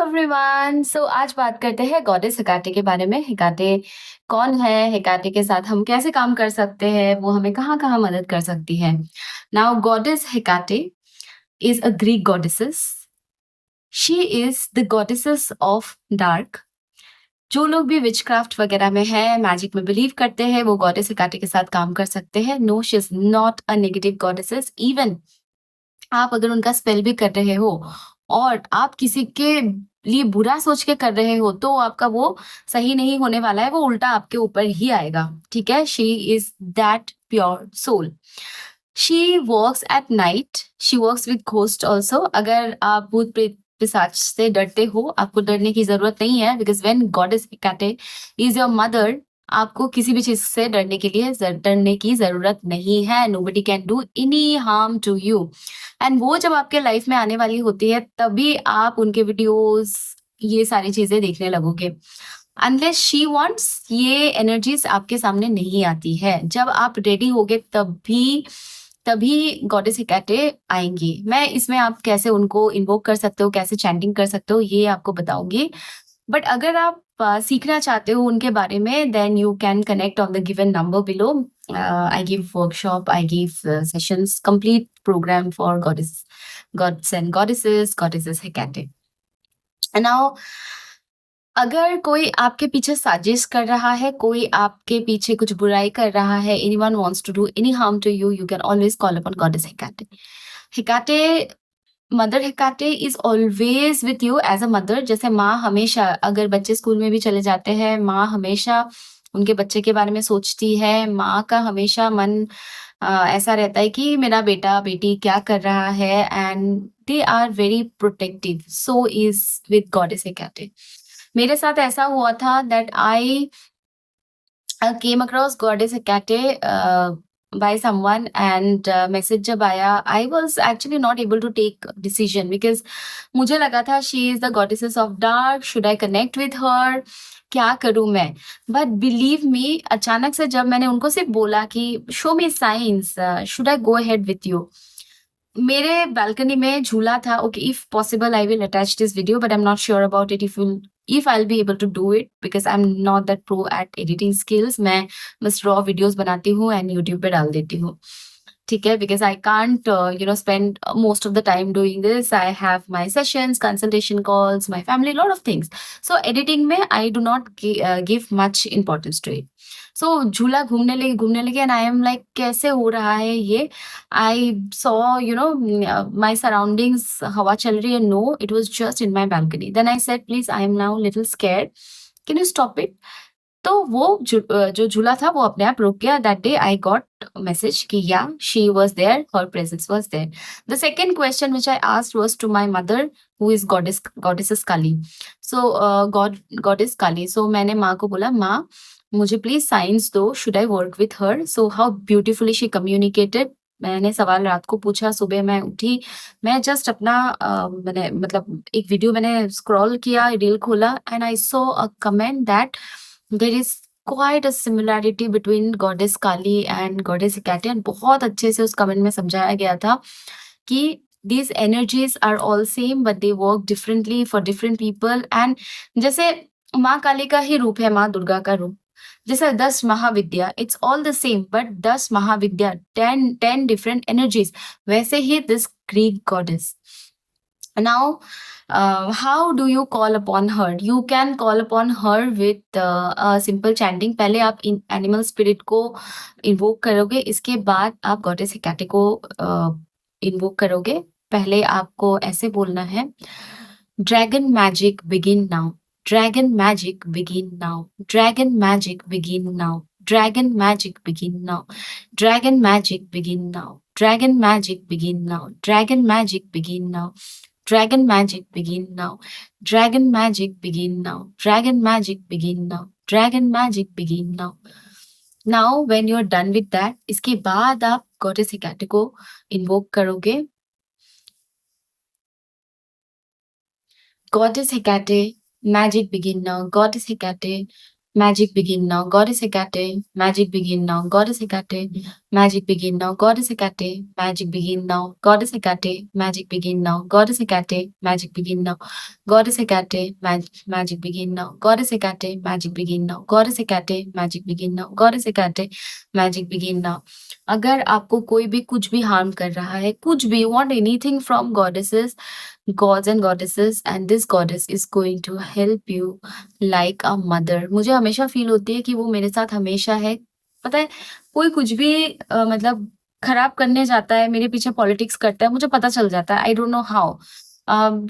Everyone. आज बात करते हैं गॉडेस हेकाटे के बारे में। हेकाटे कौन है? हेकाटे के साथ हम कैसे काम कर सकते हैं? वो हमें कहाँ-कहाँ मदद कर सकती है? Now goddess Hecate is a Greek goddesses. She is the goddesses of dark. जो लोग भी विचक्राफ्ट वगैरह में हैं, मैजिक में बिलीव करते हैं, वो गॉडेस हेकाटे के साथ काम कर सकते हैं। No, she is not a negative goddesses. Even आप अगर उनका स्पेल भी कर रहे हो और आप किसी के लिए बुरा सोच के कर रहे हो, तो आपका वो सही नहीं होने वाला है, वो उल्टा आपके ऊपर ही आएगा, ठीक है? She is that pure soul. She works at night, she works with ghost also. अगर आप भूत प्रेत पिशाच से डरते हो, आपको डरने की ज़रूरत नहीं है, because when goddess Hecate is your mother, आपको किसी भी चीज़ से डरने की ज़रूरत नहीं है। Nobody can do any harm to you. And वो जब आपके लाइफ में आने वाली होती है, तभी आप उनके वीडियोस ये सारी चीजें देखने लगोगे। अनलेस शी वांट्स, ये एनर्जीज आपके सामने नहीं आती है। जब आप रेडी होगे तभी तभी गॉडेस हेकाटे आएंगी। मैं इसमें आप कैसे उनको इन्वोक कर सकते हो, कैसे चैंटिंग कर सकते हो, ये आपको बताऊंगी। बट अगर आप सीखना चाहते हो उनके बारे में, then you can connect on the given number below. I give workshop, I give sessions, complete program for gods and goddesses Hecate. And now, अगर कोई आपके पीछे साजिश कर रहा है, कोई आपके पीछे कुछ बुराई कर रहा है, anyone wants to do any harm to you, you can always call upon goddess Hecate. Hecate, mother Hecate is always with you as a mother. जैसे माँ हमेशा, अगर बच्चे स्कूल में भी चले जाते हैं, माँ हमेशा उनके बच्चे के बारे में सोचती है। माँ का हमेशा मन ऐसा रहता है कि मेरा बेटा बेटी क्या कर रहा है, and they are very protective. So is with goddess Hecate. मेरे साथ ऐसा हुआ था that I came across goddess Hecate by someone, and message जब आया, I was actually not able to take decision because मुझे लगा था she is the goddesses of dark, should I connect with her, क्या करूं मैं? But believe me, अचानक से जब मैंने उनको सिर्फ बोला कि show me signs, should I go ahead with you, मेरे बालकनी में झूला था। Okay, if possible I will attach this video, but I am not sure about it if I will be able to do it, because I am not that pro at editing skills. मैं बस raw videos बनाती हूँ and YouTube पे डाल देती हूँ, ठीक है? Because I can't spend most of the time doing this. I have my sessions, consultation calls, my family, lot of things. So editing में I do not give much importance to it. So झूला घूमने लगे and I am like, कैसे हो रहा है ये? I saw my surroundings, हवा चल रही है। No, it was just in my balcony. Then I said, please, I am now little scared, can you stop it? तो वो जो झूला था वो अपने आप रुक गया। That day I got message कि या she was there, her presence was there. The second question which I asked was to my mother, who is goddess Kali. So goddess Kali. So मैंने माँ को बोला, माँ मुझे प्लीज साइंस दो, should I work with her? So how beautifully she communicated. मैंने सवाल रात को पूछा, सुबह मैं उठी, मैं जस्ट अपना मैंने मतलब एक वीडियो मैंने स्क्रॉल किया, रील खोला, and I saw a comment that there is quite a similarity between goddess Kali and goddess Hecate. And बहुत अच्छे से उस कमेंट में समझाया गया था कि these energies are all same but they work differently for different people। and जैसे माँ काली का ही रूप है माँ दुर्गा का रूप, जैसे 10 Mahavidya, it's all the same, but 10 Mahavidya, 10 different energies, वैसे ही this Greek goddess. Now, how do you call upon her? You can call upon her with a simple chanting. पहले आप इन एनिमल स्पिरिट को इन्वोक करोगे, इसके बाद आप गॉडेस हेकाटे को इन्वोक करोगे। पहले आपको ऐसे बोलना है, dragon magic begin now, dragon magic begin now, dragon magic begin now, dragon magic begin now, dragon magic begin now, dragon magic begin now, dragon magic begin now, Dragon magic begin now. Dragon magic begin now. Dragon magic begin now. Dragon magic begin now. Now, when you're done with that, इसके बाद आप goddess हेकाटे को invoke करोगे। Goddess Hecate, magic begin now. Goddess Hecate, Magic begin now, Goddess Hecate. Magic begin now, Goddess Hecate. Magic begin now, Goddess Hecate. Magic begin now, Goddess Hecate. Magic begin now, Goddess Hecate. Magic begin now, Goddess Hecate. Magic begin now, Goddess Hecate. Magic begin now, Goddess Hecate. Magic begin now, Goddess Hecate. Magic begin now. अगर आपको कोई भी कुछ भी harm कर रहा है, कुछ भी, want anything from goddesses, gods and goddesses, and this goddess is going to help you like a mother. मुझे हमेशा फील होती है कि वो मेरे साथ हमेशा है। पता है, कोई कुछ भी मतलब खराब करने जाता है, मेरे पीछे पॉलिटिक्स करता है, मुझे पता चल जाता है। I don't know how.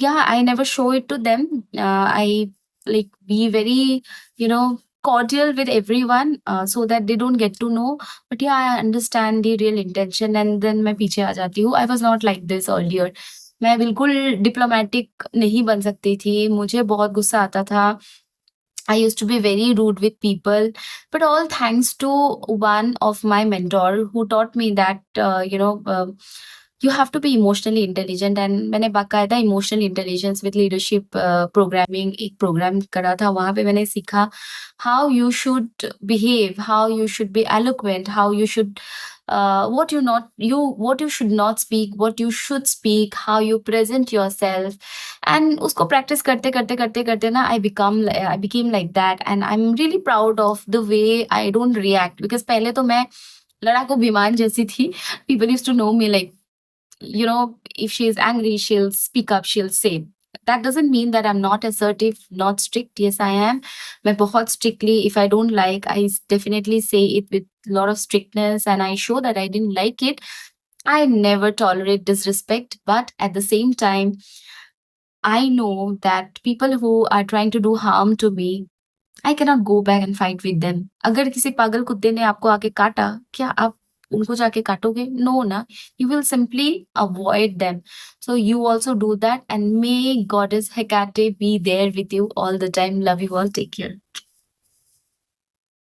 Yeah, I never show it to them. I like be very, you know, cordial with everyone, so that they don't get to know. But yeah, I understand the real intention, and then मैं पीछे आ जाती हूँ। I was not like this earlier. मैं बिल्कुल diplomatic नहीं बन सकती थी। मुझे बहुत गुस्सा आता था। I used to be very rude with people, but all thanks to one of my mentor who taught me that you have to be emotionally intelligent. And मैंने बाकायदा emotional intelligence with leadership programming एक program करा था। वहाँ पे मैंने सीखा how you should behave, how you should be eloquent, how you should what you should not speak, what you should speak, how you present yourself. And उसको practice करते करते करते करते ना I became like that, and I am really proud of the way I don't react, because पहले तो मैं लड़ाकू विमान जैसी थी। People used to know me like, if she is angry, she'll speak up, she'll say. That doesn't mean that I'm not assertive, not strict. Yes, I am. मैं बहुत strictly, if I don't like, I definitely say it with a lot of strictness, and I show that I didn't like it. I never tolerate disrespect, but at the same time, I know that people who are trying to do harm to me, I cannot go back and fight with them. अगर किसी पागल कुत्ते ने आपको आके काटा, क्या आप उनको जाके काटोगे? No ना, you will simply avoid them. So you also do that, and may Goddess Hecate be there with you all the time. Love you all. Take care.